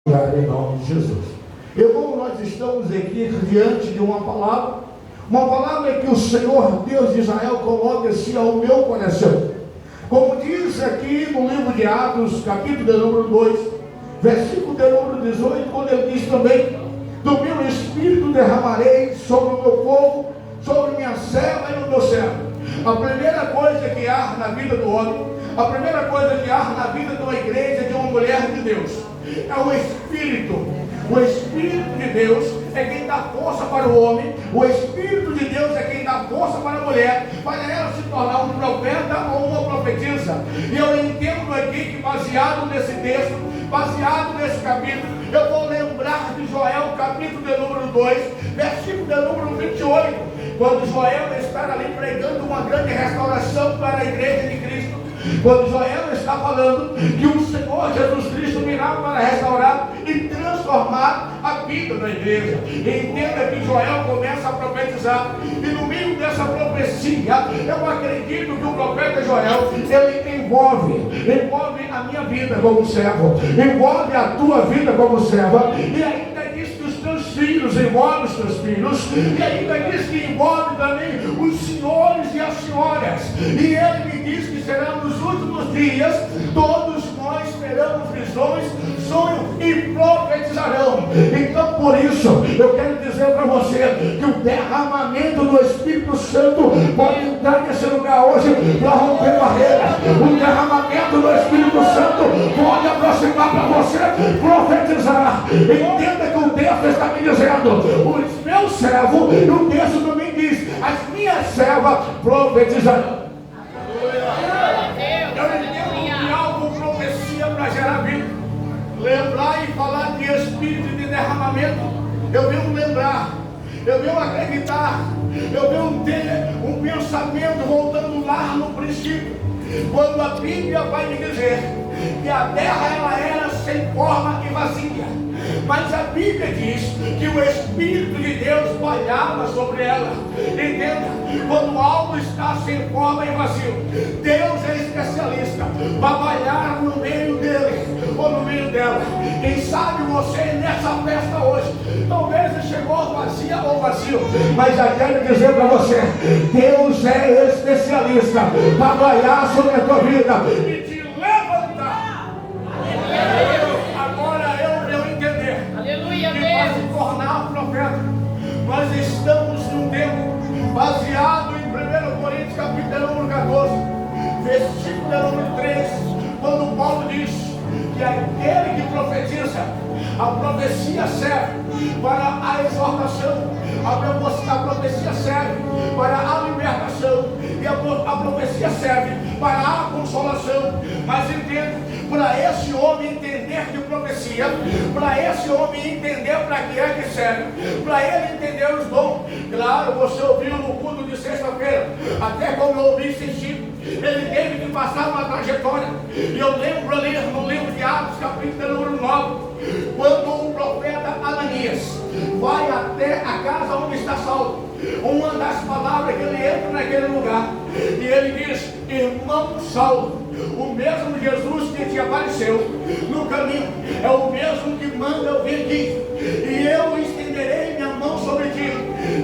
Em nome de Jesus. Irmão, nós estamos aqui diante de uma palavra que o Senhor Deus de Israel coloca assim ao meu coração. Como diz aqui no livro de Atos, capítulo de número 2, versículo de número 18, quando ele diz também: do meu espírito derramarei sobre o meu povo, sobre minha serva e o meu servo. A primeira coisa que há na vida do homem, a primeira coisa que há na vida de uma igreja, de uma mulher de Deus, é o Espírito. O Espírito de Deus é quem dá força para o homem. O Espírito de Deus é quem dá força para a mulher, para ela se tornar um profeta ou uma profetisa. E eu entendo aqui que, baseado nesse texto, baseado nesse capítulo, eu vou lembrar de Joel, capítulo de número 2, versículo de número 28, quando Joel está ali pregando uma grande restauração para a igreja de Cristo. Quando Joel está falando que o Senhor Jesus Cristo virá para restaurar e transformar a vida da igreja. E entenda que Joel começa a profetizar, e no meio dessa profecia, eu acredito que o profeta Joel, ele envolve a minha vida como servo, envolve a tua vida como serva, e ainda diz que os teus filhos, envolve os teus filhos, e ainda diz que envolve também os senhores e as senhoras. E ele me diz que serão nos últimos dias, todos nós teremos visões, sonhos e profetizarão. Então, por isso, eu quero dizer para você que o derramamento do Espírito Santo pode entrar nesse lugar hoje para romper barreiras. O derramamento do Espírito Santo pode aproximar para você profetizar. Entenda que o texto está me dizendo: os meus servos, e o texto também diz: as minhas servas profetizarão. Eu entendo que algo profecia para gerar vida. Lembrar e falar de espírito de derramamento, eu venho lembrar, eu venho acreditar, eu venho ter um pensamento voltando lá no princípio, quando a Bíblia vai me dizer que a terra ela era sem forma e vazia. Mas a Bíblia diz que o Espírito de Deus pairava sobre ela. Entenda, quando algo está sem forma e vazio, Deus é especialista para bailar no meio dele ou no meio dela. Quem sabe você nessa festa hoje, talvez você chegou vazia ou vazio, mas já quero dizer para você: Deus é especialista para bailar sobre a tua vida e te levantar. Agora eu entender que para se tornar profeta, nós estamos num tempo baseado em 1 Coríntios capítulo número 14, versículo número 3, quando Paulo diz que aquele que profetiza, a profecia serve para a exortação, a profecia serve para a libertação, e a profecia serve para a consolação. Mas entenda, para esse homem entender que profecia, para esse homem entender para que é que serve, para ele entender os dons. Claro, você ouviu no culto de sexta-feira, até como eu ouvi sentido, ele teve que passar uma trajetória. E eu lembro ali no livro de Atos, capítulo número 9, quando o profeta Ananias vai até a casa onde está Saulo, uma das palavras que ele entra naquele lugar, e ele diz: irmão Saulo, o mesmo Jesus que te apareceu no caminho é o mesmo que manda eu vir aqui, e eu estenderei minha mão sobre ti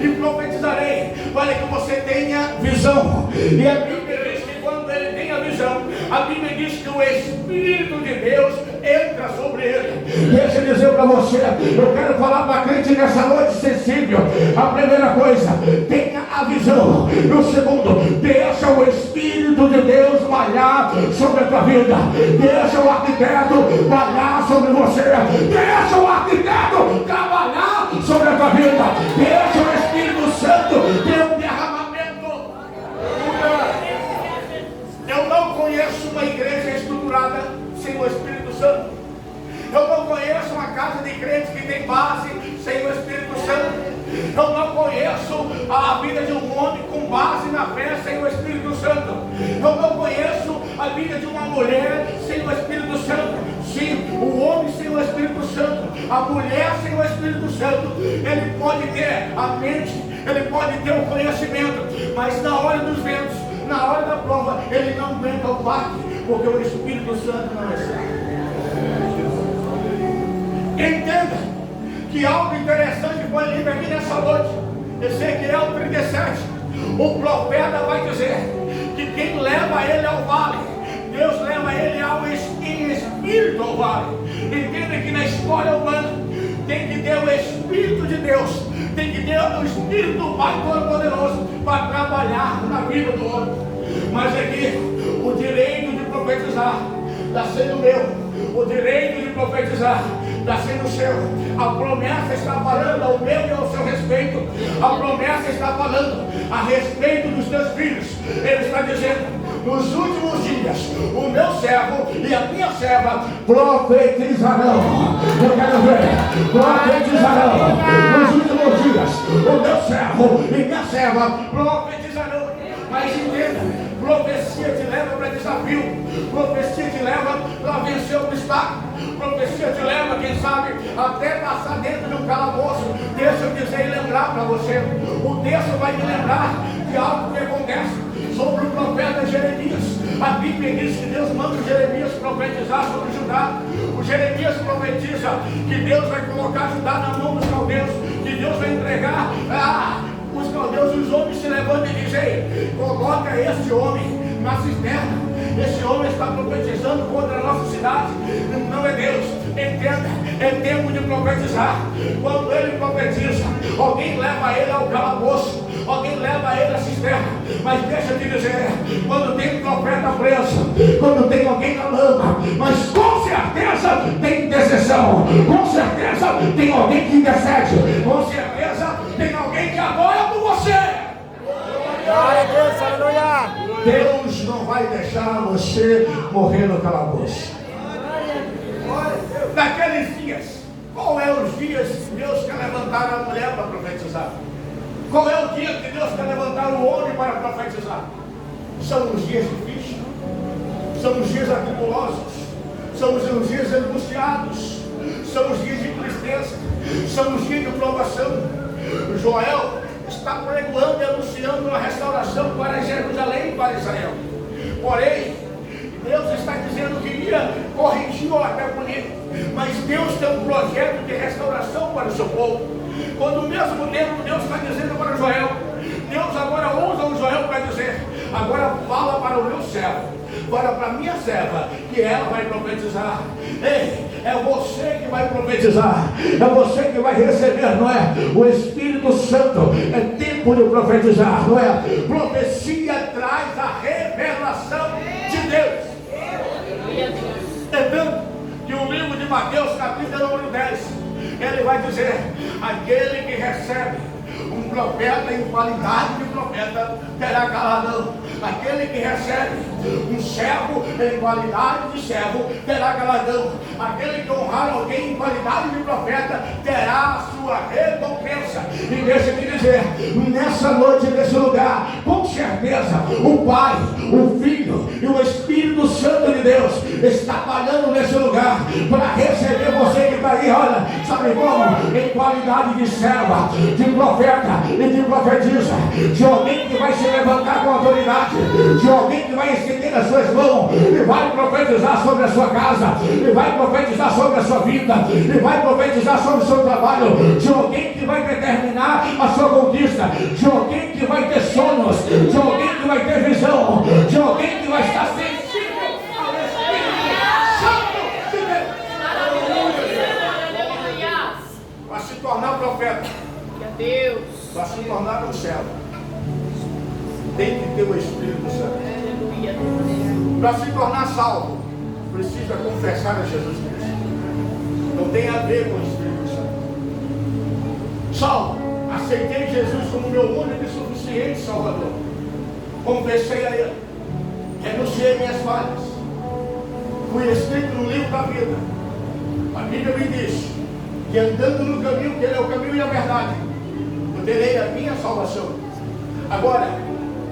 e profetizarei para que você tenha visão. E a Bíblia diz que quando ele tem a visão, a Bíblia diz que o Espírito de Deus entra sobre ele. Deixa eu dizer para você, eu quero falar para crente nessa noite sensível. A primeira coisa, tenha a visão. E o segundo, deixa o Espírito de Deus malhar sobre a tua vida. Deixa o arquiteto malhar sobre você. Deixa o arquiteto trabalhar sobre a tua vida. Deixa o Espírito Santo ter um derramamento. Eu não conheço uma igreja estruturada sem o Espírito Santo. Eu não conheço uma casa de crentes que tem base sem o Espírito Santo. Eu não conheço a vida de um homem com base na fé sem o Espírito Santo. Eu não conheço a vida de uma mulher sem o Espírito Santo. Sim, o homem sem o Espírito Santo, a mulher sem o Espírito Santo, ele pode ter a mente, ele pode ter o conhecimento, mas na hora dos ventos, na hora da prova, ele não aguenta o baque, porque o Espírito Santo não é certo. Entenda que algo interessante foi lido aqui nessa noite. Ezequiel 37. O profeta vai dizer que quem leva ele ao vale, Deus leva ele em espírito ao vale. Entenda que na história humana tem que ter o Espírito de Deus, tem que ter o Espírito do Pai Todo-Poderoso para trabalhar na vida do homem. Mas aqui, o direito de profetizar está sendo meu. O direito de profetizar está sendo seu. A promessa está falando ao meu e ao seu respeito. A promessa está falando a respeito dos teus filhos. Ele está dizendo: nos últimos dias, o meu servo e a minha serva profetizarão. Eu quero ver, profetizarão. Nos últimos dias, o meu servo e minha serva profetizarão. Mas entenda, profecia te leva para desafio, profecia te leva para vencer o obstáculo, profecia te leva, quem sabe, até passar dentro de um calabouço. Deixa eu dizer e lembrar para você, o texto vai me lembrar de algo que acontece sobre o profeta Jeremias. A Bíblia diz que Deus manda o Jeremias profetizar sobre Judá. O Jeremias profetiza que Deus vai colocar Judá na mão dos caldeus, que Deus vai entregar os caldeus. Os homens se levantam e dizem: coloca este homem na cisterna. Esse homem está profetizando contra a nossa cidade. Não é Deus. Entenda, é tempo de profetizar. Quando ele profetiza, alguém leva ele ao calabouço, alguém leva ele à cisterna. Mas deixa eu te dizer, quando tem um profeta preso, quando tem alguém na lama, mas com certeza tem intercessão, com certeza tem alguém que intercede, com certeza tem alguém que adora por você. Deus não vai deixar você morrer no calabouço. Naqueles dias, qual é os dias que Deus quer levantar a mulher para profetizar? Qual é o dia que Deus quer levantar o homem para profetizar? São os dias difíceis, são os dias atribulosos, são os dias angustiados, são os dias de tristeza, são os dias de provação. Joel está pregoando e anunciando uma restauração para Jerusalém e para Israel. Porém, Deus está dizendo que ia corrigir ou até punir, mas Deus tem um projeto de restauração para o seu povo. Quando ao mesmo tempo Deus está dizendo para Joel, Deus agora usa o Joel para dizer: agora fala para o meu servo, para a minha serva, que ela vai profetizar. Ei, é você que vai profetizar, é você que vai receber, não é? O Espírito Santo. É tempo de profetizar, não é? Profecia traz a revelação de Deus. É tanto que o livro de Mateus, capítulo número 10, ele vai dizer: aquele que recebe um profeta em qualidade de profeta terá galardão. Aquele que recebe um servo em qualidade de servo terá galardão. Aquele que honrar alguém em qualidade de profeta terá a sua recompensa. E deixa eu te dizer, nessa noite, nesse lugar, com certeza o Pai, o Filho e o Espírito Santo de Deus está trabalhando nesse lugar para receber você que está aí, olha, sabe como? Em qualidade de serva, de profeta e de profetisa, de alguém que vai se levantar com autoridade, de alguém que vai estender as suas mãos e vai profetizar sobre a sua casa, e vai profetizar sobre a sua vida, e vai profetizar sobre o seu trabalho, de alguém que vai determinar a sua conquista, de alguém que vai ter sonhos, de alguém que vai ter visão, de alguém que vai estar sensível ao Espírito Santo de Deus. Para se tornar profeta, para se tornar um servo, tem que ter o Espírito Santo. Para se tornar salvo, precisa confessar a Jesus Cristo. Não tem a ver com o Espírito Santo. Salvo, aceitei Jesus como meu único e suficiente Salvador. Confessei a Ele, renunciei minhas falhas, fui escrito no livro da vida. A Bíblia me diz que andando no caminho, que Ele é o caminho e a verdade, eu terei a minha salvação. Agora,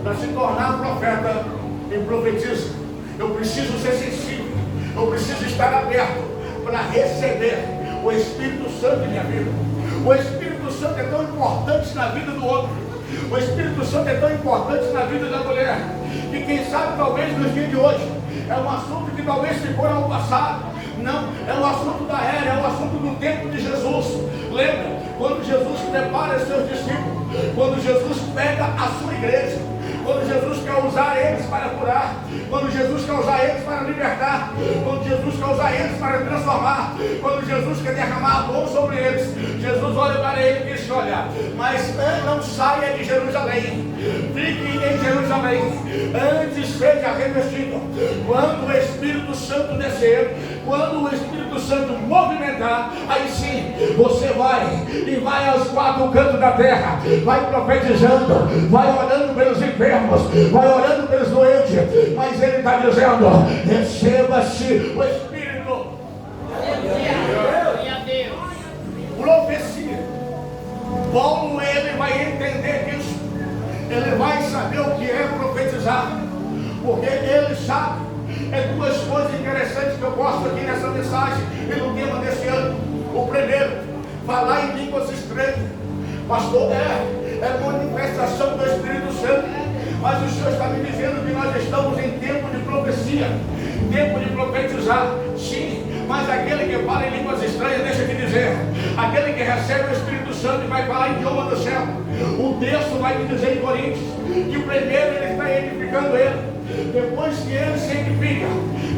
para se tornar profeta e profetisa, eu preciso ser sensível, eu preciso estar aberto para receber o Espírito Santo em minha vida. O Espírito Santo é tão importante na vida do homem, o Espírito Santo é tão importante na vida da mulher, que quem sabe talvez nos dias de hoje é um assunto que talvez ficou ao passado, Não, é o assunto da era, é o assunto do tempo de Jesus. Lembra? Quando Jesus prepara seus discípulos, quando Jesus pega a sua igreja, quando Jesus quer usar eles para curar, quando Jesus quer usar eles para libertar, quando Jesus quer usar eles para transformar, quando Jesus quer derramar amor sobre eles, Jesus olha para ele e diz: olha, mas não saia de Jerusalém, fique em Jerusalém, antes seja revestido. Quando o Espírito Santo descer, quando o Espírito Santo movimentar, aí sim você vai e vai aos quatro cantos da terra, vai profetizando, vai orando pelos enfermos, vai orando pelos doentes, mas ele está dizendo: receba-se o Espírito. Profecia. Paulo, ele vai entender isso, ele vai saber o que é profetizar, porque ele sabe. É duas coisas interessantes que eu gosto aqui nessa mensagem e no tema desse ano. O primeiro, falar em línguas estranhas. Pastor, é manifestação do Espírito Santo, mas o Senhor está me dizendo que nós estamos em tempo de profecia, tempo de profetizar. Sim, mas aquele que fala em línguas estranhas, deixa eu te dizer, aquele que recebe o Espírito Santo e vai falar em idioma do céu, o texto vai me dizer em Coríntios que o primeiro ele está edificando ele. Depois que ele se edifica,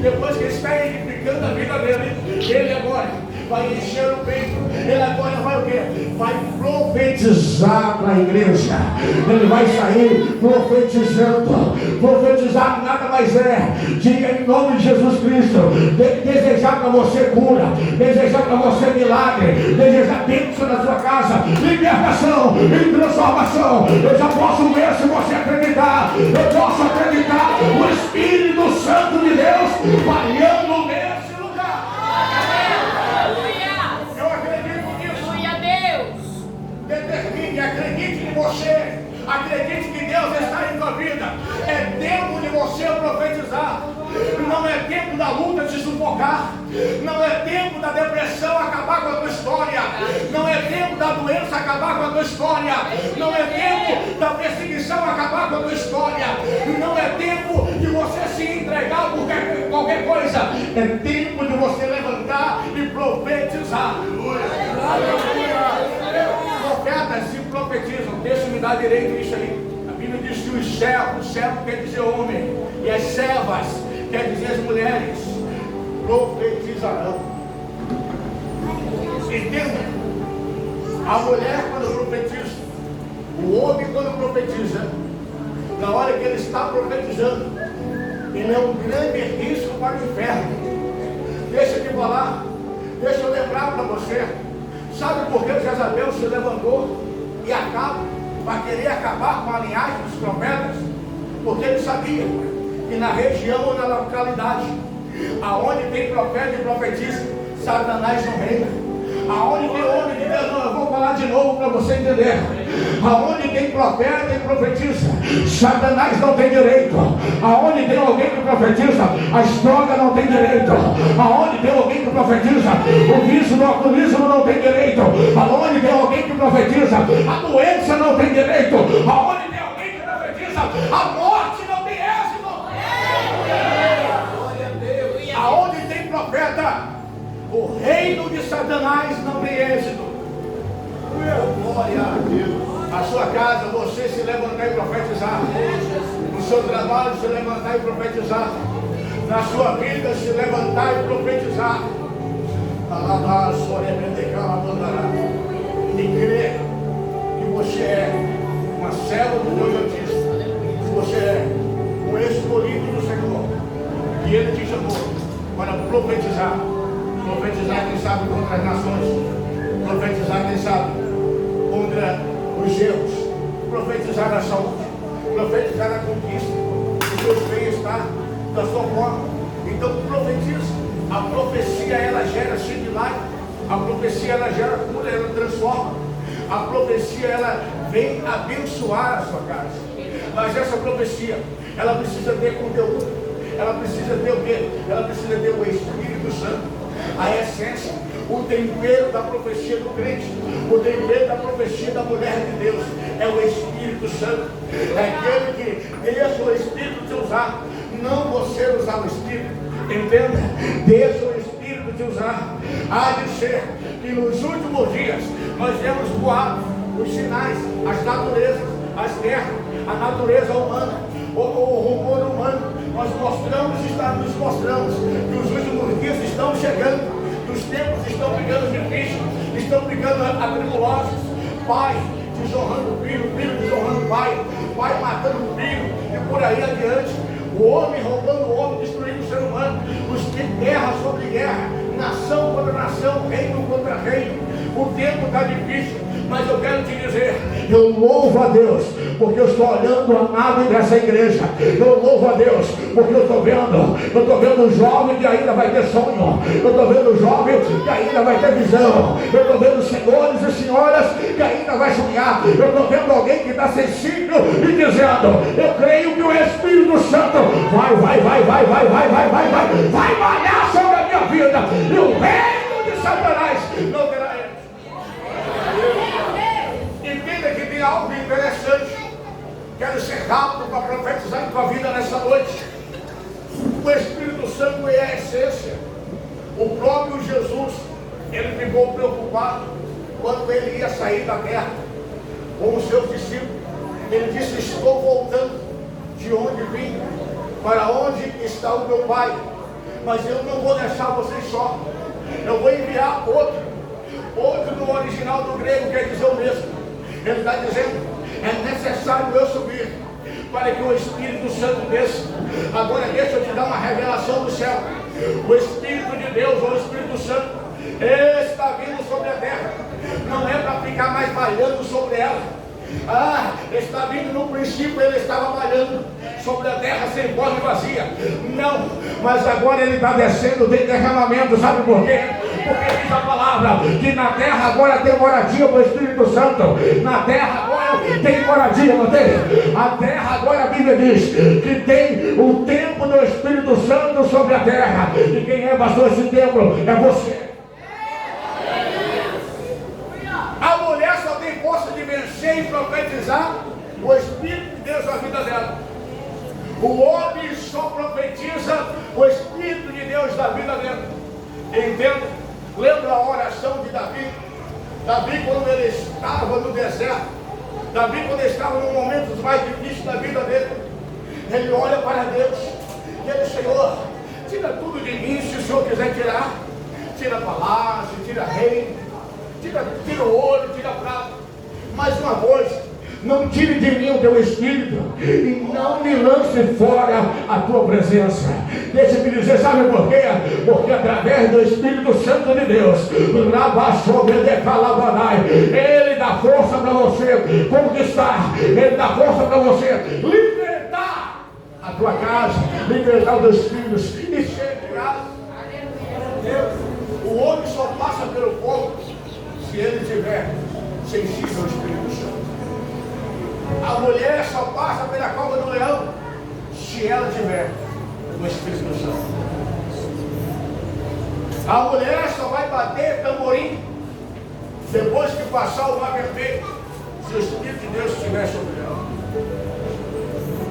depois que ele está edificando a vida dele, ele agora vai encher o peito, ele agora vai o quê? Vai profetizar para a igreja. Ele vai sair profetizando. Profetizar nada mais é, diga em nome de Jesus Cristo, desejar para você cura, desejar para você milagre, desejar bênção na sua casa, libertação e transformação. Eu já posso ver se você acreditar, eu posso acreditar. O Espírito Santo de Deus variando nesse lugar. Eu acredito nisso. Determine, acredite em você. Acredite que Deus está em sua vida. É tempo de você profetizar. Não é tempo da luta te sufocar. Não é tempo da depressão acabar com a tua história. Não é tempo da doença acabar com a tua história. Não é tempo da perseguição acabar com a tua história. Não é tempo de você se entregar por qualquer coisa. É tempo de você levantar e profetizar. Profetas se profetizam. Deixa eu me dar direito nisso aí. A Bíblia diz que os servos, servo quer dizer homem, e as servas quer dizer as mulheres, profetizarão. Entenda? A mulher quando profetiza, o homem quando profetiza, na hora que ele está profetizando, ele é um grande risco para o inferno. Deixa eu te falar, deixa eu lembrar para você. Sabe por que Jezabel se levantou e vai querer acabar com a linhagem dos profetas? Porque ele sabia que na região ou na localidade aonde tem profeta e profetisa, Satanás não reina. Aonde tem homem de Deus, não, eu vou falar de novo para você entender. Aonde tem profeta e profetiza, Satanás não tem direito. Aonde tem alguém que profetiza, as drogas não tem direito. Aonde tem alguém que profetiza, o vício do alcoolismo não tem direito. Aonde tem alguém que profetiza, a doença não tem direito. Aonde tem alguém que profetiza, a morte não tem êxito. Aonde tem profeta, o reino de Satanás não tem êxito. Glória a Deus. A sua casa, você se levantar e profetizar. No seu trabalho, se levantar e profetizar. Na sua vida, se levantar e profetizar. E crer que você é uma serva do Deus Altíssimo. Que você é um escolhido do Senhor. E Ele te chamou para profetizar. Profetizar, quem sabe, contra as nações. Profetizar, quem sabe, contra os erros. Profetizar a saúde. Profetizar a conquista. O seu bem-estar, da sua forma. Então, profetiza. A profecia, ela gera milagre. A profecia, ela gera cura, ela transforma. A profecia, ela vem abençoar a sua casa. Mas essa profecia, ela precisa ter conteúdo. Ela precisa ter o quê? Ela precisa ter o Espírito Santo. A essência, o tempero da profecia do crente, o tempero da profecia da mulher de Deus é o Espírito Santo. É aquele que deixa o Espírito te usar, não você usar o Espírito. Entenda? Deixa o Espírito te usar. Há de ser que nos últimos dias nós vemos voar os sinais, as naturezas, as terras, a natureza humana, o rumor humano. Nós nos mostramos que os últimos dias estão chegando, que os tempos estão ficando difíceis, estão ficando atribulosos. Pai desonrando filho, filho desonrando pai, pai matando o filho, e por aí adiante. O homem roubando o homem, destruindo o ser humano, guerra sobre guerra, nação contra nação, reino contra reino. O tempo está difícil, mas eu quero te dizer, eu louvo a Deus, porque eu estou olhando a nave dessa igreja. Eu louvo a Deus, porque eu estou vendo um jovem que ainda vai ter sonho. Eu estou vendo um jovem que ainda vai ter visão. Eu estou vendo senhores e senhoras que ainda vai sonhar. Eu estou vendo alguém que está sensível e dizendo, eu creio que o Espírito Santo vai malhar sobre a minha vida, e o reino de Satanás não terá ele. Entenda que tem algo interessante. Quero ser rápido para profetizar em tua vida nessa noite. O Espírito Santo é a essência. O próprio Jesus, ele ficou preocupado quando ele ia sair da terra com os seus discípulos. Ele disse, estou voltando de onde vim, para onde está o meu Pai, mas eu não vou deixar vocês só. Eu vou enviar outro no original do grego quer dizer o mesmo. Ele está dizendo, é necessário eu subir para que o Espírito Santo desça. Agora deixa eu te dar uma revelação do céu. O Espírito de Deus, ou o Espírito Santo, está vindo sobre a terra. Não é para ficar mais malhando sobre ela. Está vindo no princípio, ele estava malhando sobre a terra sem forma e vazia. Não, mas agora ele está descendo, tem derramamento. Sabe por quê? Porque diz a palavra que na terra agora tem moradia do Espírito Santo. Na terra agora tem moradia, não tem? A terra agora, a Bíblia diz que tem o templo do Espírito Santo sobre a terra. E quem é pastor esse templo é você. A mulher só tem força de vencer e profetizar o Espírito de Deus na vida dela. O homem só profetiza o Espírito de Deus na vida dele. Entenda? Lembra a oração de Davi? Davi, quando ele estava no deserto, Davi, quando ele estava nos momentos mais difíceis da vida dele, ele olha para Deus e ele, Senhor, tira tudo de mim se o Senhor quiser tirar. Tira palácio, tira reino, tira o ouro, tira a prata. Mais uma coisa, não tire de mim o teu Espírito e não me lance fora a tua presença. Deixa-me dizer, sabe por quê? Porque através do Espírito Santo de Deus, ele dá força para você conquistar, ele dá força para você libertar a tua casa, libertar os teus filhos e ser curado. O homem só passa pelo fogo se ele tiver sensível ao Espírito Santo. A mulher só passa pela cova do leão se ela tiver o Espírito Santo. A mulher só vai bater tamborim depois que passar o mar vermelho, se o Espírito de Deus estiver sobre ela.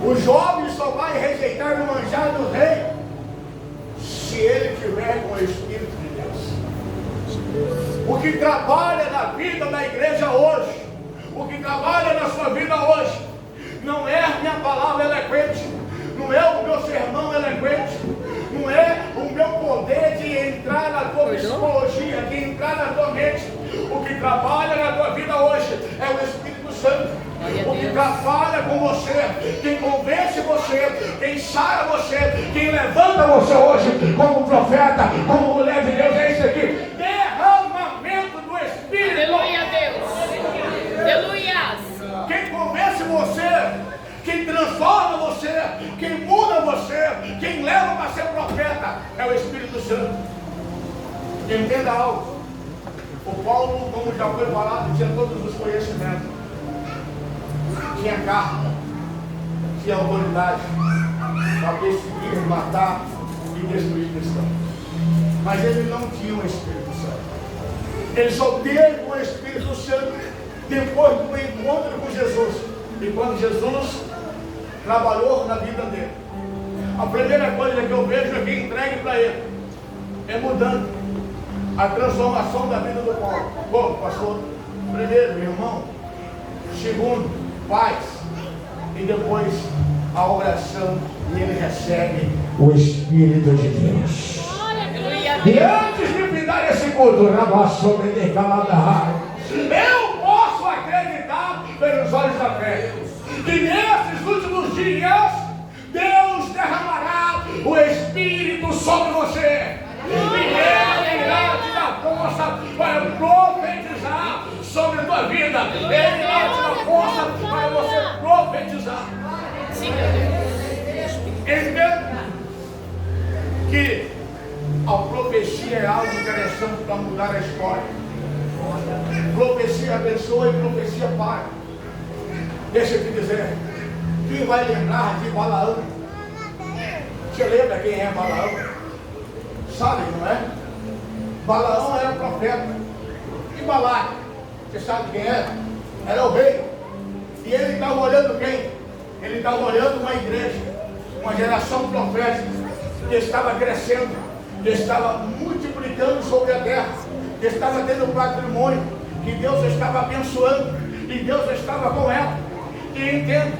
O jovem só vai rejeitar o manjar do rei se ele tiver com o Espírito de Deus. O que trabalha na vida da igreja hoje, o que trabalha na sua vida hoje, não é a minha palavra eloquente, não é o meu sermão eloquente, não é o meu poder de entrar na tua psicologia, de entrar na tua mente. O que trabalha na tua vida hoje é o Espírito Santo. O que trabalha com você, quem convence você, quem sara você, quem levanta você hoje como profeta, como mulher de Deus, é isso aqui. Derramamento do Espírito. Aleluia, Deus. Aleluia. Quem convence você, quem transforma você, quem muda você, quem leva para ser profeta, é o Espírito Santo. Entenda algo. O Paulo, como já foi falado, tinha todos os conhecimentos. Tinha carta, tinha autoridade para perseguir, matar e destruir cristãos. Mas ele não tinha o Espírito Santo. Ele só teve o Espírito Santo depois do encontro com Jesus. E quando Jesus trabalhou na vida dele, a primeira coisa que eu vejo aqui entregue para ele é mudança. a transformação da vida do povo. Como, pastor? Primeiro, irmão. Segundo, paz. E depois, a oração. E ele recebe o Espírito de Deus. E antes de findar esse culto, eu posso acreditar pelos olhos da fé que nesses últimos dias Deus derramará o Espírito sobre você. E Ele irá te dar força para profetizar sobre a tua vida. Ele irá te dar força para você profetizar. Sim, meu Deus. Entenda que a profecia é algo interessante para mudar a história. Profecia abençoa e profecia para. Deixa eu te dizer, quem vai lembrar de Balaão? Você lembra quem é Balaão? Sabe, não é? Balaão era profeta. E Balaque, você sabe quem era? Era o rei. E ele estava olhando quem? Ele estava olhando uma igreja, uma geração profética que estava crescendo, que estava multiplicando sobre a terra, que estava tendo patrimônio, que Deus estava abençoando, e Deus estava com ela. E entenda,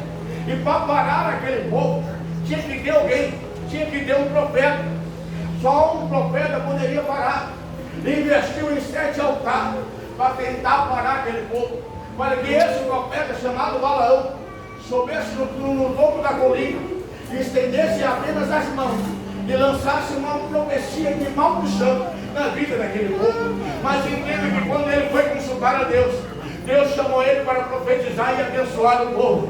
e para parar aquele povo, tinha que ter alguém, tinha que ter um profeta. Só um profeta poderia parar. Investiu em 7 altares para tentar parar aquele povo, para que esse profeta chamado Balaão subisse no topo da colina e estendesse apenas as mãos e lançasse uma profecia de maldição na vida daquele povo. Mas entenda que quando ele foi consultar a Deus, Deus chamou ele para profetizar e abençoar o povo.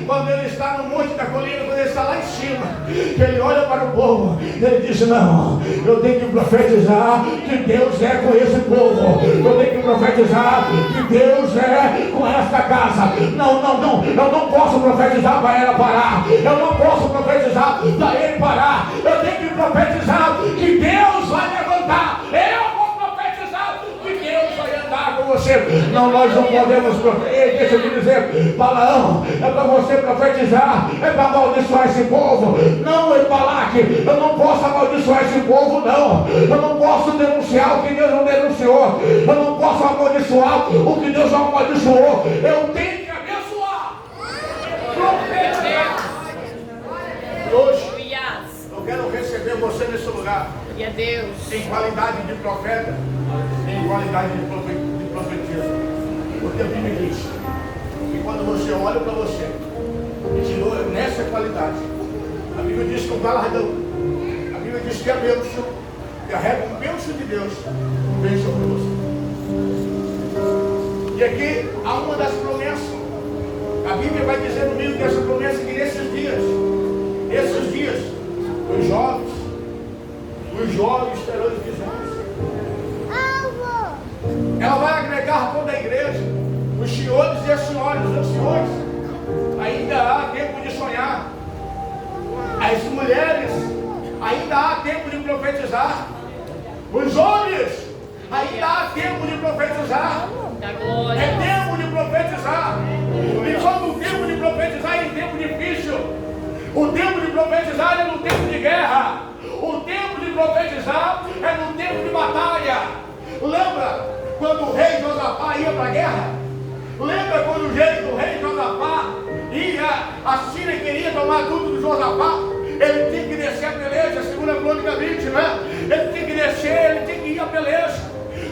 Quando ele está no monte da colina, quando ele está lá em cima, que ele olha para o povo, ele diz: não, eu tenho que profetizar que Deus é com esse povo. Eu tenho que profetizar que Deus é com esta casa. Não, eu não posso profetizar para ela parar. Eu não posso profetizar para ele parar. Eu tenho que profetizar que Deus vai levantar. Eu vou profetizar que Deus vai andar com você. Não, nós não podemos profetizar. Deixa eu te dizer, Balaão, é para você profetizar, é para amaldiçoar esse povo. Não, Balaque, eu não posso amaldiçoar esse povo, não. Eu não posso denunciar o que Deus não denunciou. Eu não posso amaldiçoar o que Deus não amaldiçoou. Eu tenho que abençoar. Hoje, eu quero receber você nesse lugar. Em qualidade de profeta, em qualidade de profetisa. Porque a Bíblia diz que quando você olha para você e tirou nessa qualidade, a Bíblia diz que o galardão, a Bíblia diz que a bênção, que a recompensa de Deus vem sobre você. E aqui há uma das promessas. A Bíblia vai dizer no meio dessa promessa que nesses dias, os jovens terão visões. Ela vai agregar toda a igreja, os senhores e as senhoras, os anciões. Ainda há tempo de sonhar. As mulheres, ainda há tempo de profetizar. Os homens, ainda há tempo de profetizar. É tempo de profetizar. E quando o tempo de profetizar é em tempo difícil, o tempo de profetizar é no tempo de guerra. O tempo de profetizar é no tempo de batalha. Lembra quando o rei Josafá ia para a guerra? Lembra quando o rei Josafá ia, a Síria queria tomar tudo de Josafá? Ele tinha que descer a peleja, segundo a Crônica 20, né? Ele tinha que descer, ele tinha que ir a peleja.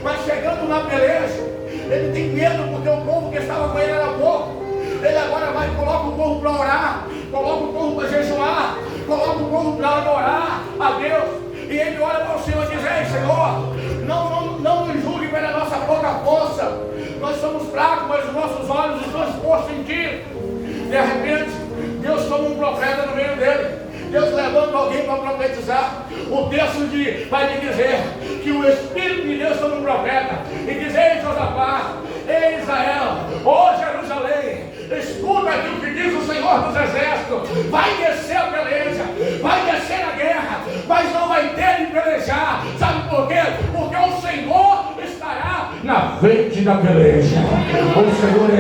Mas chegando na peleja, ele tem medo porque o povo que estava com ele era pouco. Ele agora vai e coloca o povo para orar, coloca o povo para jejuar, coloca o povo para adorar a Deus. E ele olha para o Senhor e diz: ei, Senhor, não nos julgue pela nossa pouca força. Nós somos fracos, mas os nossos olhos estão expostos em Ti. De repente, Deus toma um profeta no meio dele. Deus levanta alguém para profetizar. O texto vai me dizer que o Espírito de Deus toma um profeta e diz: ei, Josafá, ei, Israel, ó Jerusalém, escuta aqui o que diz o Senhor dos Exércitos. Vai descer a peleja, vai descer a guerra, mas não vai ter de pelejar. Sabe por quê? Porque o Senhor estará na frente da peleja. O Senhor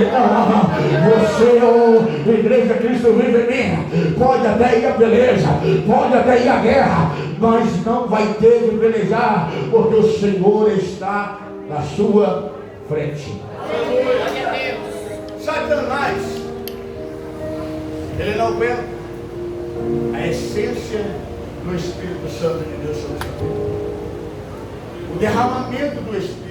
você, igreja Cristo vive em mim, pode até ir a peleja, pode até ir a guerra, mas não vai ter de pelejar, porque o Senhor está na sua frente. Satanás, ele não vê a essência do Espírito Santo de Deus sobre sua vida, o derramamento do Espírito.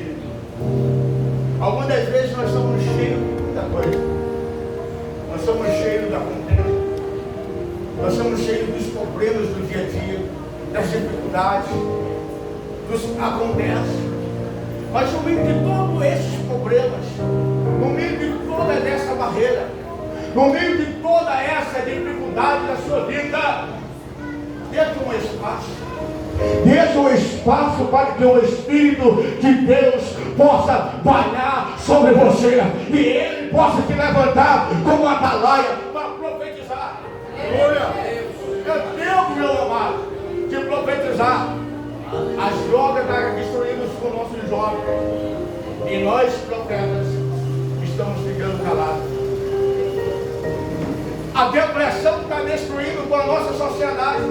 Algumas das vezes nós somos cheios de muita coisa, nós somos cheios da contenda, nós somos cheios dos problemas do dia a dia, das dificuldades, dos acontece. Mas no meio de todos esses problemas, no meio de toda essa barreira, no meio de toda essa dificuldade da sua vida, deixa um espaço para que o Espírito de Deus possa bailar sobre você e Ele possa te levantar como uma atalaia para profetizar. É tempo, meu amado, de profetizar. As drogas estão destruindo os nossos jovens e nós, profetas, estamos ficando calados. A depressão está destruindo com a nossa sociedade.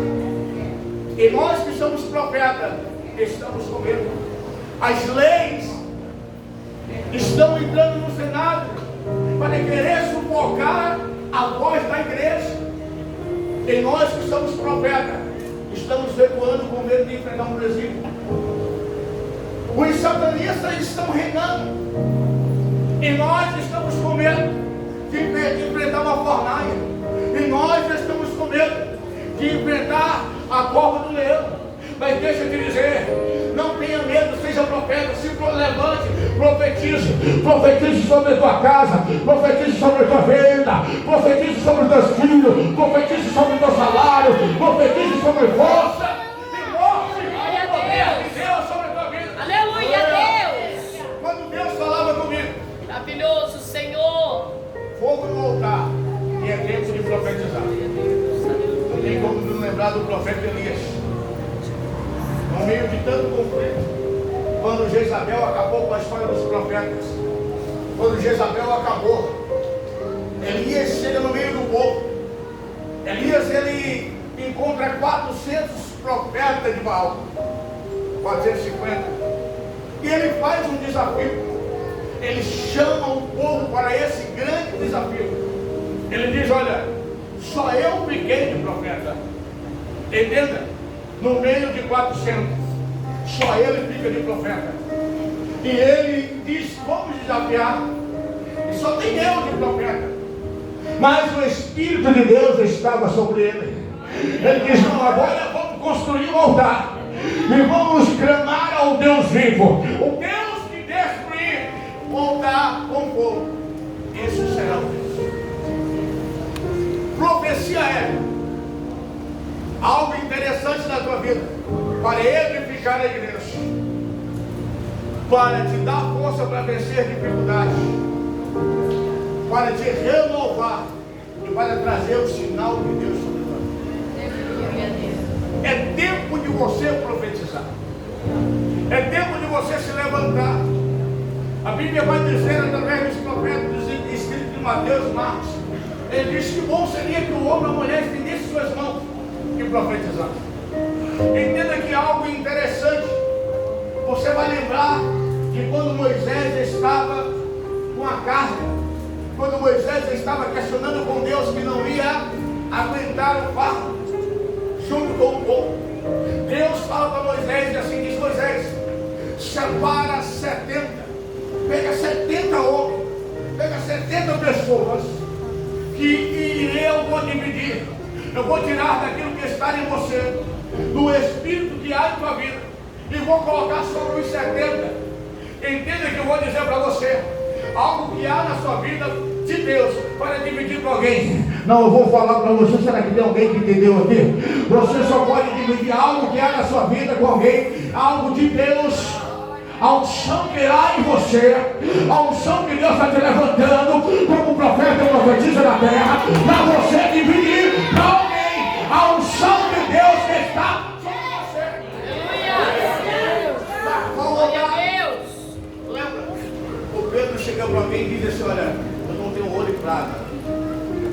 E nós que somos profetas, estamos com medo. As leis estão entrando no Senado para querer sufocar a voz da igreja. E nós que somos profetas, estamos recuando com medo de enfrentar um presídio. Os satanistas estão reinando. E nós estamos com medo de enfrentar uma fornalha. E nós estamos com medo de enfrentar a cova do leão. Mas deixa eu te dizer, não tenha medo, seja profeta, se levante, profetize sobre a tua casa, profetize sobre a tua venda, profetize sobre os teus filhos, profetize sobre o teu salário, profetize sobre força e morte e poder de Deus sobre a tua vida. Aleluia, Deus! Quando Deus falava comigo, Maravilhoso, Senhor! fogo no altar, e é tempo de profetizar. Não tem como não lembrar do profeta Elias. No meio de tanto conflito, quando Jezabel acabou com a história dos profetas, quando Jezabel acabou, Elias chega no meio do povo. Elias, ele encontra 400 profetas de Baal, 450, e ele faz um desafio. Ele chama o povo para esse grande desafio. Ele diz: olha, só eu fiquei de profeta. Entenda? No meio de 400, só ele fica de profeta. E ele diz: vamos desafiar. E só tem eu de profeta. Mas o Espírito de Deus estava sobre ele. Ele diz: não, agora vamos construir um altar. E vamos clamar ao Deus vivo. O Deus que destruir o altar com fogo. Isso será o Deus. Profecia é algo interessante na tua vida, para edificar a igreja, para te dar força para vencer dificuldades, para te renovar e para trazer o sinal de Deus sobre nós. É tempo de você profetizar, é tempo de você se levantar. A Bíblia vai dizer através dos profetas escritos em Mateus e Marcos, ele diz que bom seria que o homem e a mulher estendessem suas mãos e profetizar. Entenda que é algo interessante. Você vai lembrar que quando Moisés estava com a carga, quando Moisés estava questionando com Deus que não ia aguentar o fardo junto com o povo, Deus fala para Moisés e assim diz: Moisés, separa 70, pega 70 homens, pega 70 pessoas, que eu vou dividir. Eu vou tirar daquilo que está em você, do espírito que há em tua vida, e vou colocar sobre os 70. Entenda que eu vou dizer para você algo que há na sua vida de Deus para dividir com alguém. Não, eu vou falar para você. Será que tem alguém que entendeu aqui? Você só pode dividir algo que há na sua vida com alguém, algo de Deus. A unção que há em você, a unção que Deus está te levantando como profeta e profetiza na terra, para você dividir para alguém a unção de Deus que está sobre você. Glória a Deus! Lembra? O Pedro chega para alguém e diz assim: olha, eu não tenho ouro e prata,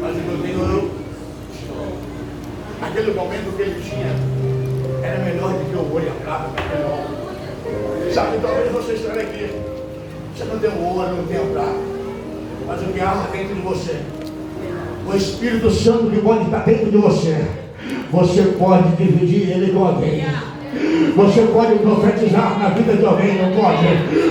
mas eu tenho ouro. Aquele momento que ele tinha Era melhor do que o ouro e a prata para aquele homem. Sabe, talvez você esteja aqui. Você não tem o ouro, não tem a prata. Mas o que há dentro de você, o Espírito Santo que pode estar dentro de você, você pode dividir ele com alguém. Você pode profetizar na vida de alguém, não pode?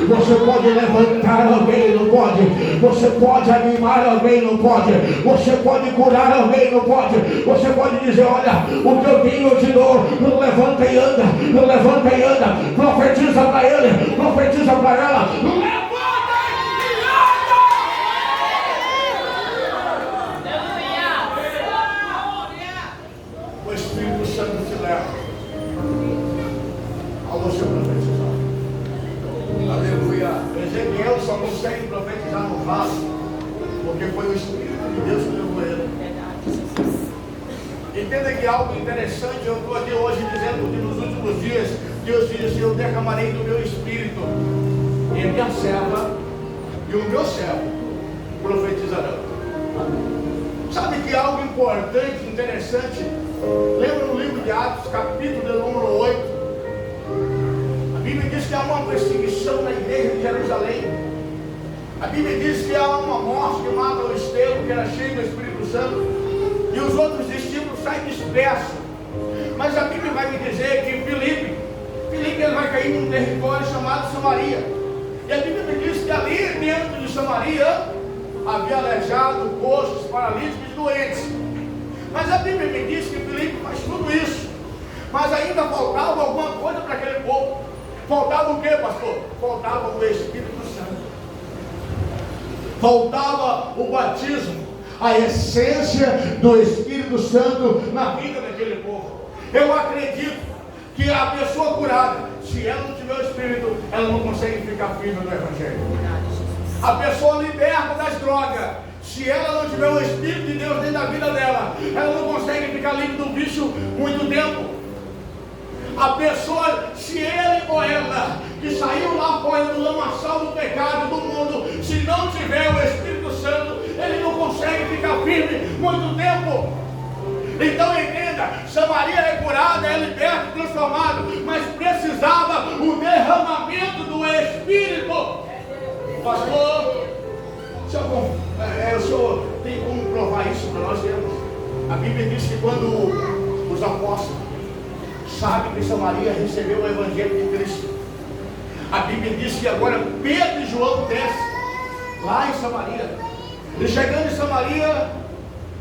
Você pode levantar alguém, não pode? Você pode animar alguém, não pode? Você pode curar alguém, não pode? Você pode dizer, olha, o que eu tenho eu te dou. Levanta e anda, levanta e anda. Profetiza para ele, profetiza para ela. Levanta e anda! O Espírito Santo te leva a você profetizar. Aleluia. Ezequiel só consegue profetizar no vaso porque foi o Espírito de Deus que levou ele. Entenda que algo interessante, eu estou aqui hoje dizendo que nos últimos dias Deus disse: eu derramarei do meu Espírito e a minha serva e o meu servo profetizarão. Sabe que algo importante, interessante, lembra no livro de Atos, capítulo de número 8, a Bíblia diz que há uma perseguição na igreja de Jerusalém. A Bíblia diz que há uma morte que mata o Estevão, que era cheio do Espírito Santo, e os outros discípulos saem dispersos. Mas a Bíblia vai me dizer que Filipe ele vai cair num território chamado Samaria. E a Bíblia me diz que ali dentro de Samaria havia aleijado, coxos, paralíticos e doentes. Mas a Bíblia me diz que Filipe faz tudo isso, mas ainda faltava alguma coisa para aquele povo. Faltava o que, pastor? Faltava o Espírito Santo. Faltava o batismo, a essência do Espírito Santo na vida daquele povo. Eu acredito que a pessoa curada, se ela não tiver o Espírito, ela não consegue ficar firme no Evangelho. A pessoa liberta das drogas, se ela não tiver o Espírito de Deus dentro da vida dela, ela não consegue ficar livre do vício muito tempo. A pessoa, se ele ou ela, que saiu lá fora do lamaçal do pecado do mundo, se não tiver o Espírito Santo, ele não consegue ficar firme muito tempo. Então entenda, Samaria é curada, é liberta, transformada, mas precisava o derramamento do Espírito. Pastor, o senhor tem como provar isso para nós? A Bíblia diz que quando os apóstolos sabem que Samaria recebeu o Evangelho de Cristo, a Bíblia diz que agora Pedro e João descem lá em Samaria. E chegando em Samaria,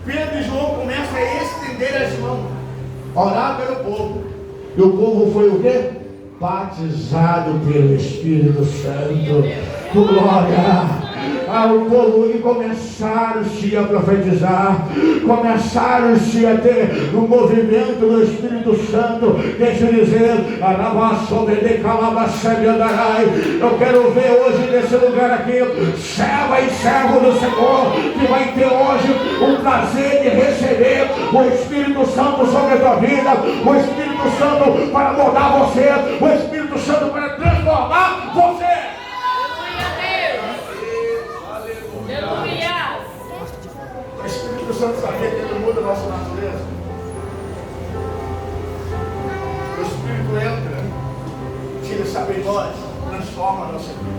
Pedro e João começam a estender as mãos, orar pelo povo. E o povo foi o quê? Batizado pelo Espírito Santo. Glória! O povo e começaram-se a profetizar, começaram-se a ter o movimento do Espírito Santo. Deixa eu dizer, eu quero ver hoje nesse lugar aqui, serva e servo do Senhor, que vai ter hoje o prazer de receber o Espírito Santo sobre a tua vida, o Espírito Santo para mudar você, o Espírito Santo para transformar você. O Espírito Santo sabia que ele muda a nossa natureza. O Espírito entra, tira sabedoria, transforma a nossa vida.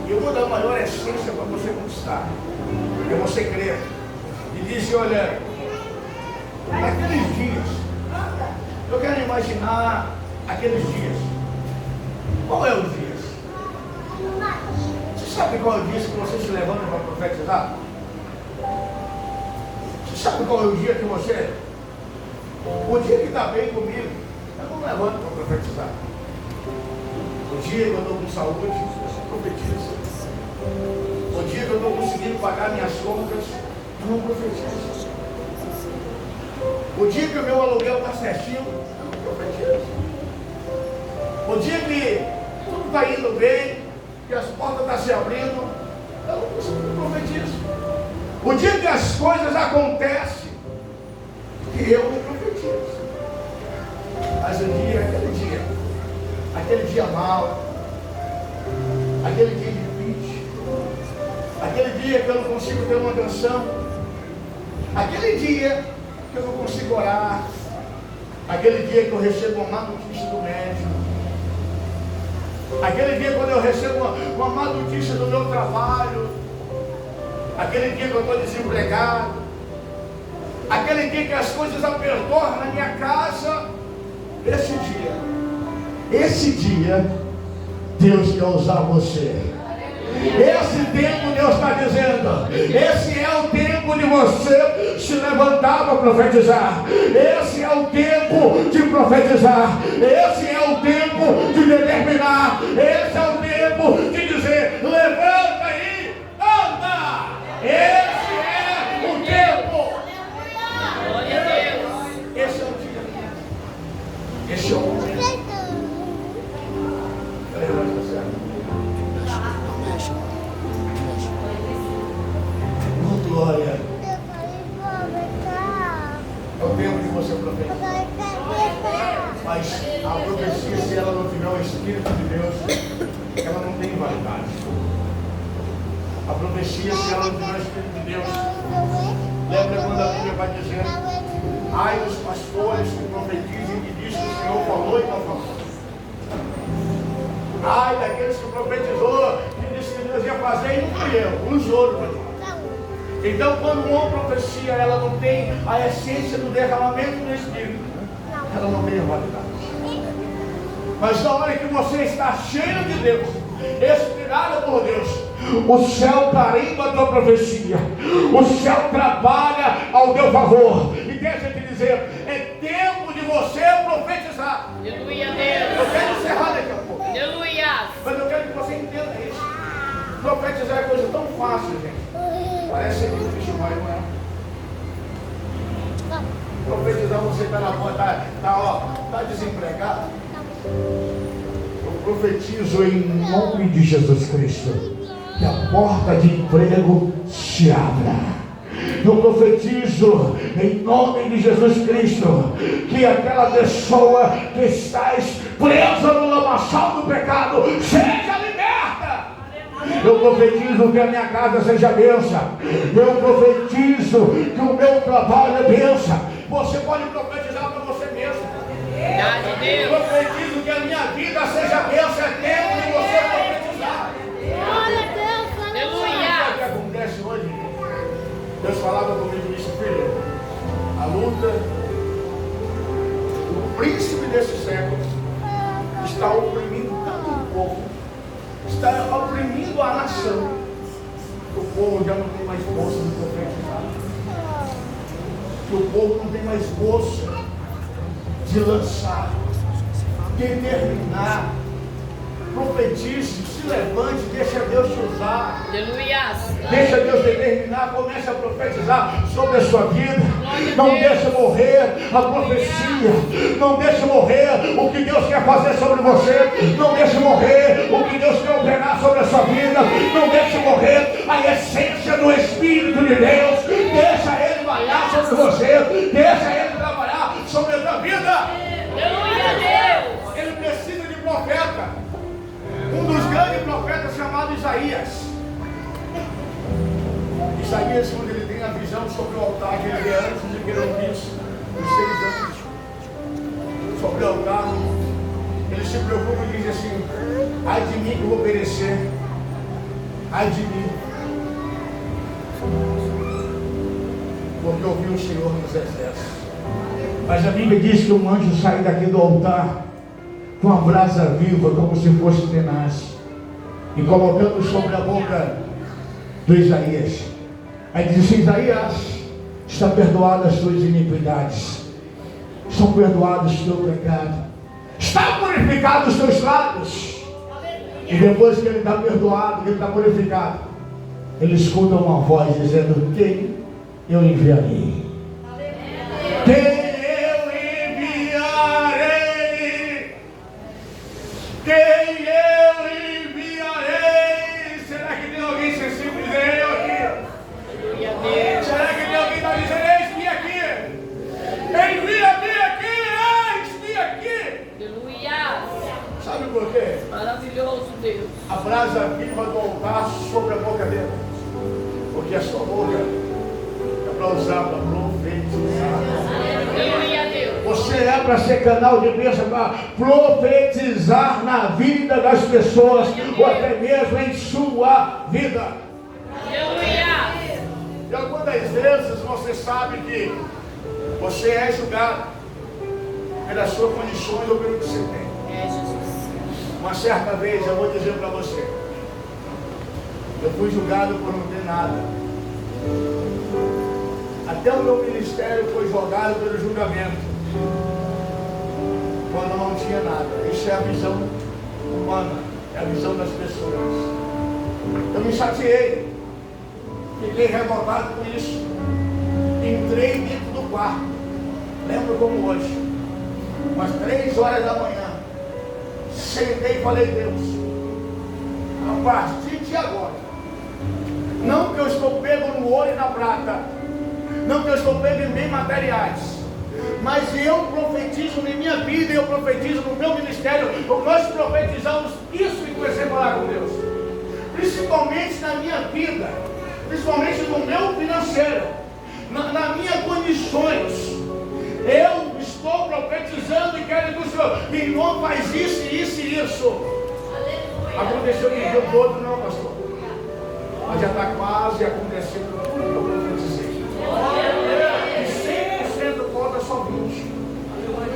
E uma das maiores essências para você conquistar é você crer e dizer: olha, naqueles dias, eu quero imaginar aqueles dias. Qual é os dias? Você sabe qual é o dia que você se levanta para profetizar? Você sabe qual é o dia que você... O dia que está bem comigo, eu não levanto para profetizar. O dia que eu estou com saúde, eu profetizo. O dia que eu estou conseguindo pagar minhas contas, eu não profetizo. O dia que o meu aluguel está certinho, eu não profetizo. O dia que tudo está indo bem, que as portas estão se abrindo, eu não profetizo. O dia que as coisas acontecem, eu não profetizo. Mas o dia, aquele dia mau, aquele dia difícil, aquele dia que eu não consigo ter uma canção, aquele dia que eu não consigo orar, Aquele dia que eu recebo uma má notícia do médico. Aquele dia quando eu recebo uma má notícia do meu trabalho. Aquele dia que eu estou desempregado. Aquele dia que as coisas apertam na minha casa. Esse dia, Deus quer usar você. Esse tempo Deus está dizendo, esse é o tempo de você se levantar para profetizar. Esse é o tempo de profetizar. Esse é o tempo de determinar. Esse é o tempo de dizer, levanta aí, anda. Esse é o tempo. Glória a Deus. Esse é o dia. Esse é o momento. Glória. É o tempo de você profetizar. Mas a profecia, se ela não tiver o Espírito de Deus, ela não tem validade. A profecia, se ela não tiver o Espírito de Deus, lembra quando a Bíblia vai dizer, ai dos pastores que profetizem e dizem que o Senhor falou e não falou. Ai daqueles que profetizou e disse que Deus ia fazer e não criou, os outros. Então, quando uma profecia ela não tem a essência do derramamento do Espírito, ela não tem a validade. Mas na hora que você está cheio de Deus, inspirado por Deus, o céu carimba a tua profecia, o céu trabalha ao teu favor. E deixa eu te dizer, é tempo de você profetizar. Aleluia, Deus. Eu quero encerrar daqui a pouco. Aleluia. Mas eu quero que você entenda isso. Profetizar é coisa tão fácil, gente. Parece ser muito difícil, mas não é. Profetizar, você está na porta, está desempregado. Eu profetizo em nome de Jesus Cristo que a porta de emprego se abra. Eu profetizo em nome de Jesus Cristo que aquela pessoa que está presa no lamaçal do pecado seja liberta. Eu profetizo que a minha casa seja bênção. Eu profetizo que o meu trabalho é bênção. Você pode profetizar para você mesmo. Eu profetizo que a minha vida seja bênção. É tempo de você profetizar. Aleluia. O que acontece hoje? Deus falava comigo e disse, filho, a luta, o príncipe desse século está oprimindo tanto o povo, está oprimindo a nação, que o povo já não tem mais força de profetizar, que o povo não tem mais força de lançar, de determinar. Profetize, se levante, deixa Deus te usar. Aleluia. Deixa Deus determinar, comece a profetizar sobre a sua vida. Não deixe morrer a profecia. Não deixe morrer o que Deus quer fazer sobre você. Não deixe morrer o que Deus quer operar sobre a sua vida. Não deixe morrer a essência do Espírito de Deus. Deixa Ele trabalhar sobre você. Deixa Ele trabalhar sobre a sua vida. Aleluia, Deus. Ele precisa de profeta. Um dos grandes profetas chamado Isaías. Isaías, quando ele tem a visão sobre o altar que ele vê antes de que ele visse os 6 anos sobre o altar, ele se preocupa e diz assim, ai de mim que eu vou perecer, ai de mim, porque eu vi o Senhor nos exércitos. Mas a Bíblia diz que um anjo sai daqui do altar com uma brasa viva, como se fosse tenaz, e colocando sobre a boca do Isaías. Aí diz assim, Isaías, está perdoadas as tuas iniquidades, estão perdoados o teu pecado, está purificado os teus lábios. E depois que ele está perdoado, que ele está purificado, ele escuta uma voz dizendo, quem eu enviarei? Quem eu enviarei? Será que tem alguém sensível dizendo eu aqui? Será que tem alguém que está dizendo eis-me aqui? Envia-me aqui, eis-me aqui. Aleluia. Sabe por quê? Maravilhoso, Deus. A brasa viva do altar sobre a boca dele, porque a sua boca é para usar para profetizar. Aleluia, Deus. Você é para ser canal de bênção, para profetizar na vida das pessoas, ou até mesmo em sua vida. Aleluia. E algumas vezes você sabe que você é julgado pelas suas condições ou pelo que você tem. É, Jesus. Uma certa vez, eu vou dizer para você, eu fui julgado por não ter nada. Até o meu ministério foi jogado pelo julgamento, quando não tinha nada. Isso é a visão humana, é a visão das pessoas. Eu me chateei, fiquei revoltado com isso. Entrei dentro do quarto, lembro como hoje, umas 3 horas da manhã. Sentei e falei: Deus, a partir de agora, não que eu estou pego no ouro e na prata, não que eu estou pego em bens materiais, mas eu profetizo na minha vida e eu profetizo no meu ministério. Nós profetizamos isso e comecei a falar com Deus, principalmente na minha vida, principalmente no meu financeiro, nas minhas condições. Eu estou profetizando e quero que o Senhor, irmão, faz isso, isso e isso. Aleluia. Aconteceu no dia todo, não, pastor, mas já está quase acontecendo tudo que eu profetizei. E 100% falta só 20.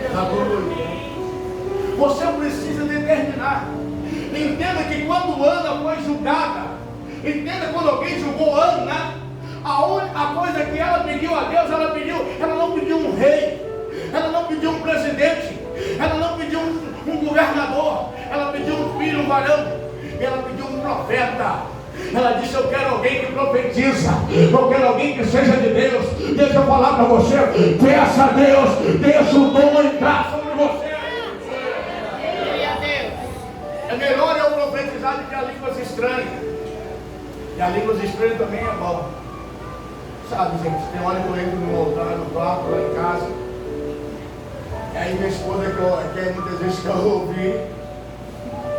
Está tudo bem. Você precisa determinar. Entenda que quando Ana foi julgada, entenda quando alguém julgou Ana, a única coisa que ela pediu a Deus, ela não pediu um rei, ela não pediu um presidente, ela não pediu um governador, ela pediu um filho, um varão, ela pediu um profeta. Ela disse: eu quero alguém que profetiza, eu quero alguém que seja de Deus. Deixa eu falar para você, peça a Deus, deixa o dom entrar sobre você. É melhor eu profetizar do que a línguas estranhas. E a línguas estranhas também é bom. Sabe, gente, tem hora que eu entro no altar, no quarto, lá em casa, e aí minha esposa quer muitas vezes que eu ouvir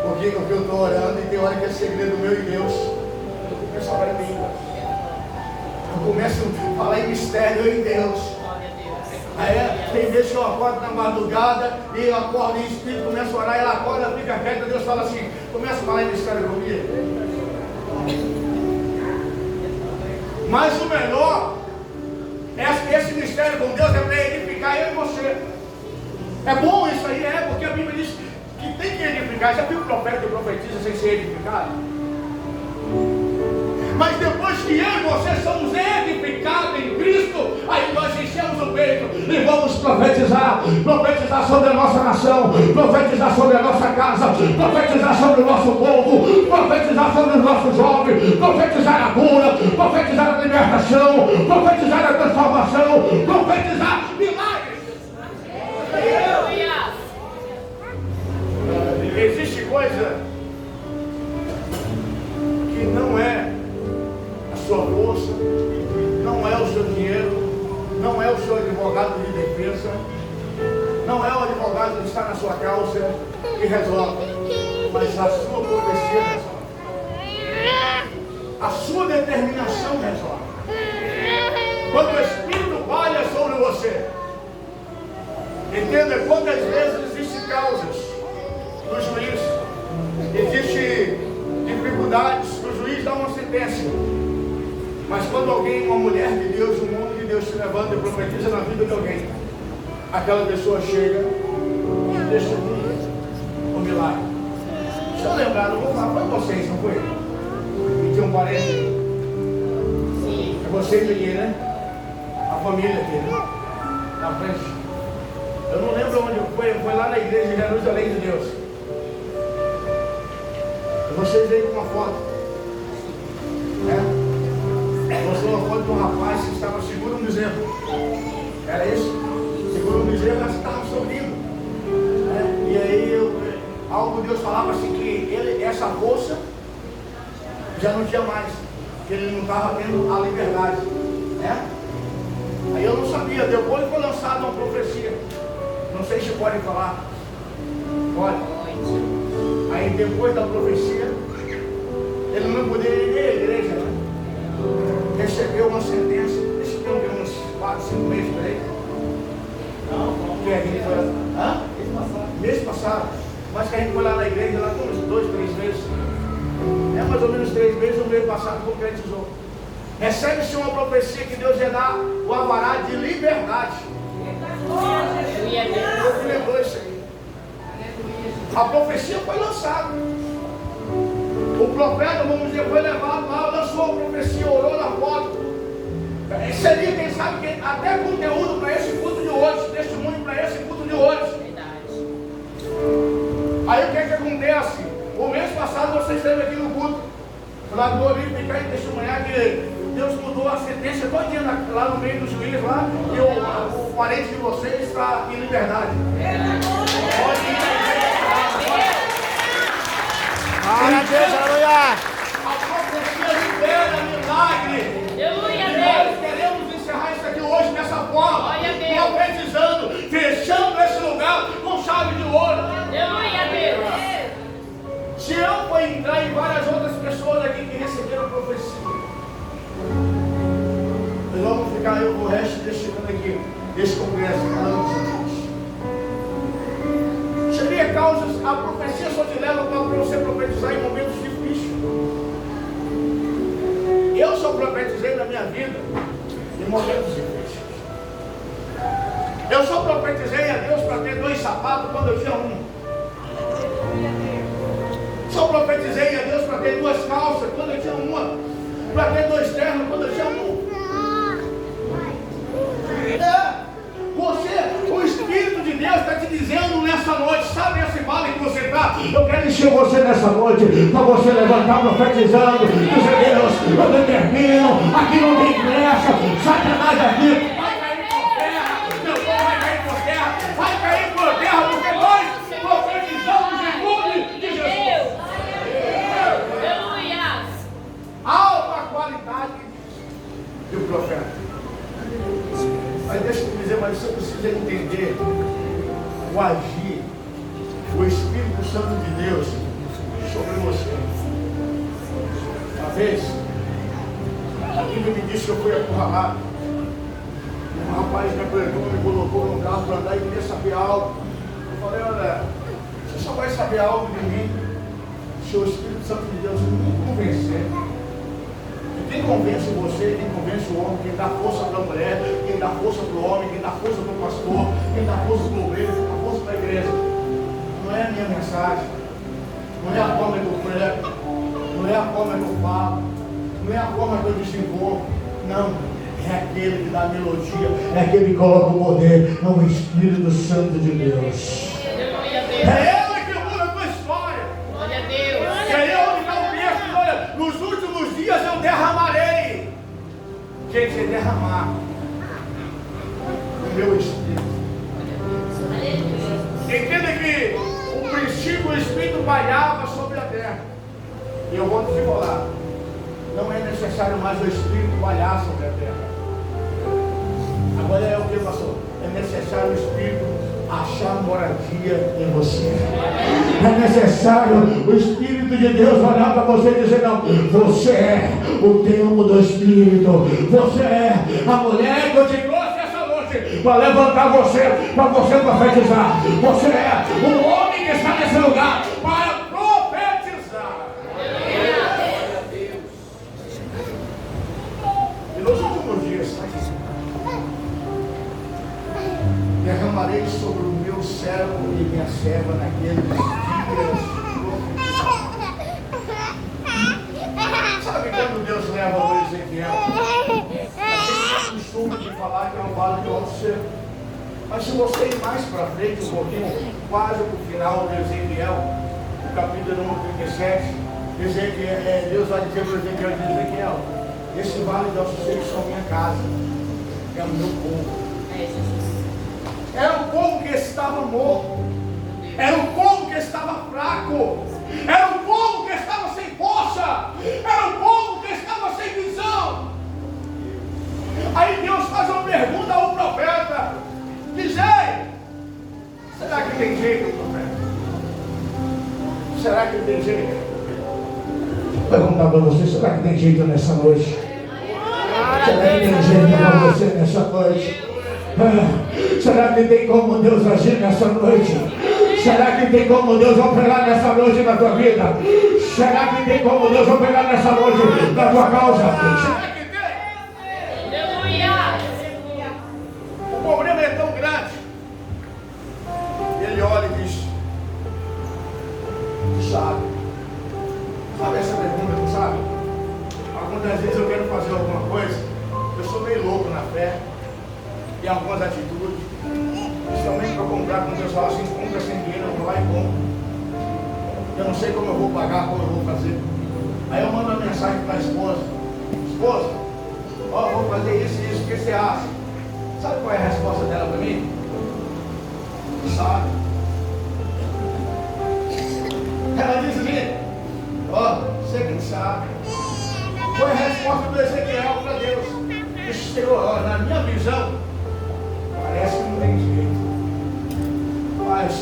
porque eu estou orando, e tem hora que é segredo meu e Deus. Eu começo a falar em língua, eu começo a falar em mistério, eu e Deus. Aí tem vezes que eu acordo na madrugada e eu acordo em espírito, começo a orar, ela acorda, fica quieta, Deus fala assim: começa a falar em mistério comigo. Mas o melhor, esse mistério com Deus é para edificar eu e você. É bom isso aí, porque a Bíblia diz que tem que edificar. Já viu o profeta que profetiza sem ser edificado? Mas depois que eu e você somos edificados em Cristo, aí nós enchemos o peito e vamos profetizar sobre a nossa nação, profetizar sobre a nossa casa, profetizar sobre o nosso povo, profetizar sobre os nossos jovens, profetizar a cura, profetizar a libertação, profetizar a transformação, profetizar milagres. Existe coisa que não é a sua força, não é o seu dinheiro, não é o seu advogado de defesa, não é o advogado que está na sua causa que resolve, mas a sua profecia resolve, a sua determinação resolve. Quando o Espírito valha sobre você, entenda quantas vezes existem causas do juiz, existem dificuldades, o juiz dá uma sentença, mas quando alguém, uma mulher de Deus, um homem de Deus se levanta e profetiza na vida de alguém, aquela pessoa chega e testemunha o milagre. Se eu lembrar, eu vou falar para vocês, não foi? E tinha um parente, é vocês aqui, né? A família aqui, né? Na frente. Eu não lembro onde foi lá na igreja de Jerusalém de Deus. Vocês veem com uma foto, mostrou uma foto de um rapaz que estava seguro um bezerro. Era isso? Seguro um bezerro, mas estava sorrindo. E aí algo Deus falava assim que essa força já não tinha mais, que ele não estava tendo a liberdade. Aí eu não sabia, depois foi lançada uma profecia. Não sei se pode falar. Pode. Aí depois da profecia, ele não poderia ir à igreja, né? Recebeu uma sentença, esse tempo uns 4, 5 meses por aí. Não, que a gente foi lá. Mês passado. Mas que a gente foi lá na igreja, lá com uns 2, 3 meses. Mais ou menos 3 meses, o mês passado concretizou. Recebe-se uma profecia que Deus ia dar o alvará de liberdade. Deus me lembrou isso aí. A profecia foi lançada. O profeta, vamos dizer, foi levado lá, lançou a profecia, orou na foto. Seria, quem sabe, até conteúdo para esse culto de hoje, testemunho para esse culto de hoje. Aí o que é que acontece? O mês passado você esteve aqui no culto, lá do Olímpico, ficar e testemunhar que Deus mudou a sentença todinha lá no meio do juiz lá, e o parente de vocês está em liberdade. Pode ir na igreja. Glória a Deus, aleluia! A profecia libera milagre. E nós queremos encerrar isso aqui hoje dessa forma, profetizando, fechando esse lugar com chave de ouro. Se eu for entrar em várias outras pessoas aqui que receberam profecia, nós vamos ficar eu o resto deste ano aqui, desse congresso, falando juntos. Seria causas, a profecia só te leva para você profetizar em momentos difíceis. Eu só profetizei na minha vida em momentos difíceis. Eu só profetizei a Deus para ter 2 sapatos quando eu tinha um. Só profetizei a Deus para ter 2 calças quando eu tinha uma. Para ter 2 ternos quando eu tinha um. O Espírito de Deus está te dizendo nessa noite, sabe esse vale que você está? Eu quero encher você nessa noite, para você levantar profetizando, dizer Deus, eu determino, aqui não tem pressa, Satanás aqui, vai cair por terra, meu povo vai cair por terra, vai cair por terra, porque nós profetizamos em nome de Jesus. Alta qualidade do profeta. Mas deixa eu dizer, mas você precisa entender o agir, o Espírito Santo de Deus sobre você. Uma vez, a Bíblia me disse que eu fui acurralado. Um rapaz me apresentou, me colocou num carro para andar e queria saber algo. Eu falei, olha, você só vai saber algo de mim se o Espírito Santo de Deus me convencer. Quem convence você, quem convence o homem, quem dá força para a mulher, quem dá força para o homem, quem dá força para o pastor, quem dá força para o obreiro, quem dá força para a igreja. Não é a minha mensagem, não é a forma que eu prego, não é a forma que eu falo, não é a forma que eu desenvolvo, não. É aquele que dá a melodia, é aquele que coloca o poder, é o Espírito Santo de Deus. É ele que muda a tua história. Glória a Deus. É ele que dá o texto, olha, nos últimos dias eu derramarei. Gente, é derramar o meu Espírito. Entenda que o princípio, o Espírito bailava sobre a terra. E eu vou te falar, não é necessário mais o Espírito bailar sobre a terra. Agora é o que, pastor? É necessário o Espírito achar moradia em você. É necessário o Espírito de Deus olhar para você e dizer, não, você é o templo do Espírito. Você é a mulher que eu te trouxe essa noite para levantar você, para você profetizar. Você é o homem que está nesse lugar para profetizar. E nos últimos dias, derramarei sobre o meu servo e minha serva naqueles dias. Sabe quando Deus leva o Ezequiel? A gente costuma de falar que é um vale de alto céu. Mas se você ir mais para frente um pouquinho, quase para o final de Ezequiel, o capítulo número 37, Deus vai dizer para o Ezequiel, esse vale de alto céu é minha casa, é o meu povo. Era um povo que estava morto. Era um povo que estava fraco. Era um povo que estava sem força. Era um povo que estava sem visão. Aí Deus faz uma pergunta ao profeta. Diz, ei, será que tem jeito, profeta? Será que tem jeito? Vou perguntar para você, será que tem jeito nessa noite? Será que tem jeito para você nessa noite? Será que tem como Deus agir nessa noite? Será que tem como Deus operar nessa noite na tua vida? Será que tem como Deus operar nessa noite na tua causa? Será que tem? Aleluia. O problema é tão grande. Ele olha e diz: sabe essa pergunta, não sabe? Algumas vezes eu quero fazer alguma coisa, eu sou meio louco na fé, e algumas atitudes, principalmente para comprar, quando Deus fala assim, compra sem dinheiro, eu vou lá e compro. Eu não sei como eu vou pagar, como eu vou fazer. Aí eu mando uma mensagem para a esposa: esposa, ó, vou fazer isso e isso, o que você acha? Sabe qual é a resposta dela para mim? Sabe? Ela diz assim: ó, você que sabe. Foi a resposta do Ezequiel para Deus. Disse: Senhor, ó, na minha visão, parece que não tem jeito, mas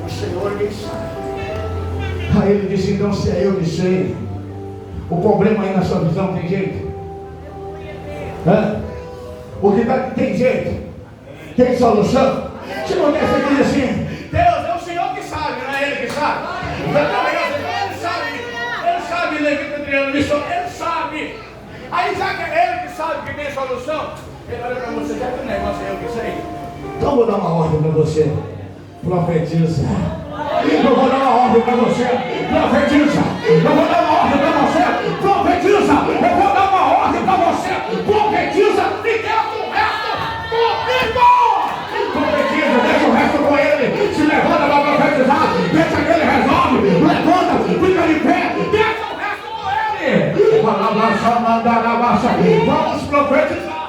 o Senhor quem sabe. Aí ele disse: então se é eu que sei, o problema aí na sua visão tem jeito? O que tem jeito? Tem solução? Se não tem, você diz assim: Deus, é o Senhor que sabe, não é Ele que sabe. Ele sabe, Levita Adriano, ele sabe. Aí já que é Ele que sabe que tem solução, ele olha para você: já que o negócio é eu que sei, então vou dar uma ordem para você, profetiza. Eu vou dar uma ordem para você, profetiza. Eu vou dar uma ordem para você, profetiza. Eu vou dar uma ordem para você, profetiza. E deixa o resto comigo. Profetiza, deixa o resto com ele. Se levanta para profetizar, deixa que ele resolve. Levanta, fica de pé, deixa o resto com ele. Vamos profetizar.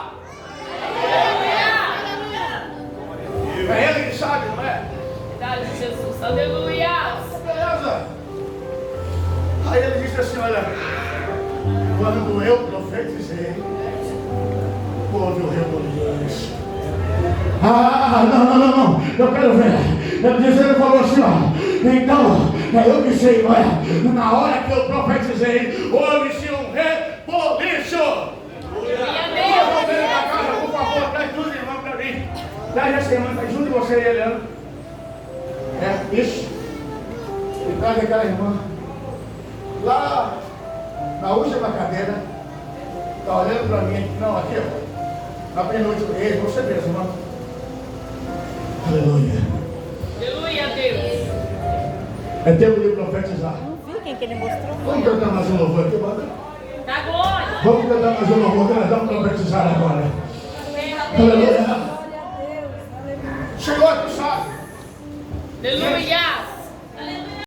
É ele que sabe, não é? Verdade, Jesus. Aleluia. Beleza. Aí ele disse assim: olha, quando eu profetizei, houve o rebuliço. Não, eu quero ver. Ele falou assim: ó, então, é eu que sei, não é? Na hora que eu profetizei, houve-se um rebuliço. Vamos ver na casa, por favor, traz tudo, irmão, para mim. Traz essa irmã, ajude você e Eliana. Isso. E traz aquela irmã lá na última cadeira, está olhando para mim. Não, aqui, ó, na penúltima. Ei, você mesmo, irmão. Aleluia. Aleluia, Deus. É tempo de profetizar. Não vi quem que ele mostrou. Vamos cantar mais um louvor aqui, manda. Tá glória. Vamos cantar mais um louvor, nós vamos profetizar agora. Aleluia. Glória a Deus. Aleluia. Senhor, tu sabe. Aleluia.